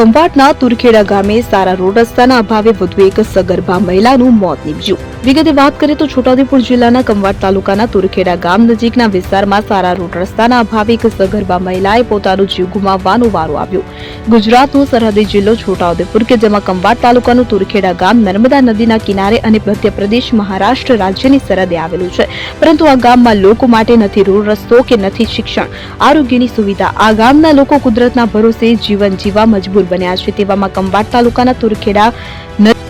ખંભાતના તુરખેડા ગામે સારા રોડ રસ્તાના અભાવે વધુ એક સગર્ભા મહિલાનું મોત નીપજ્યું. વિગતે વાત કરીએ તો છોટાઉદેપુર જિલ્લાના ખંભાત તાલુકાના તુરખેડા ગામ નજીકના વિસ્તારમાં સારા રોડ રસ્તાના અભાવે એક સગર્ભા મહિલાએ પોતાનો જીવ ગુમાવવાનો વારો આવ્યો. ગુજરાતનો સરહદી જિલ્લો છોટાઉદેપુર કે જેમાં ખંભાત તાલુકાનું તુરખેડા ગામ નર્મદા નદીના કિનારે અને મધ્યપ્રદેશ મહારાષ્ટ્ર રાજ્યની સરહદે આવેલું છે. પરંતુ આ ગામમાં લોકો માટે નથી રોડ રસ્તો કે નથી શિક્ષણ, આરોગ્યની સુવિધા. આ ગામના લોકો કુદરતના ભરોસે જીવન જીવવા મજબૂર બન્યા છે. તેવામાં ખંભાત તાલુકાના તુરખેડા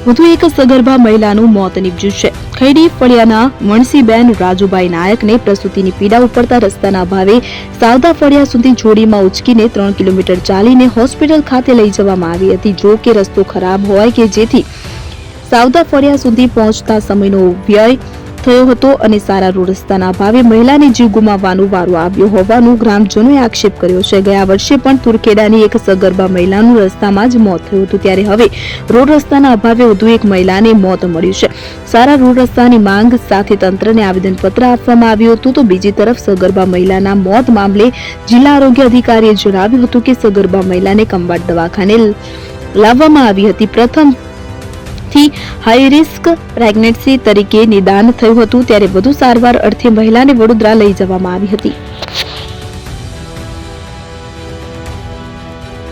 વધુ એક સગર્ભા મહિલાનું મોત નીપજ્યું છે. ખૈડી ફળિયાના વણસીબેન રાજુભાઈ નાયકને પ્રસૂતિની પીડા ઉપડતા રસ્તાના અભાવે સાવદા ફળિયા સુધી જોડીમાં ઉચકીને 3 કિલોમીટર ચાલીને હોસ્પિટલ ખાતે લઈ જવામાં આવી હતી. જો કે રસ્તો ખરાબ હોય કે જેથી સાવદા ફળિયા સુધી પહોંચતા સમયનો વ્યય થયો હતો અને સારા રોડ રસ્તાના અભાવે મહિલાને જીવ ગુમાવવાનો વારો આવ્યો હોવાનું ગ્રામજનોએ આક્ષેપ કર્યો છે. ગયા વર્ષે પણ તુરખેડાની એક સગર્ભા મહિલાનું રસ્તામાં જ મોત થયું હતું. ત્યારે હવે રોડ રસ્તાના અભાવે વધુ એક મહિલાને મોત મળ્યું છે. સારા રોડ રસ્તાની માંગ સાથે તંત્રને આવેદનપત્ર આપવામાં આવ્યું હતું. તો બીજી તરફ સગર્ભા મહિલાના મોત મામલે જિલ્લા આરોગ્ય અધિકારીએ જણાવ્યું હતું કે સગર્ભા મહિલાને ખંભાત દવાખાને લાવવામાં આવી હતી. પ્રથમ હાઈ રિસ્ક પ્રેગ્નન્સી તરીકે નિદાન થયું હતું. ત્યારે વધુ સારવાર અર્થે મહિલાને વડોદરા લઈ જવામાં આવી હતી.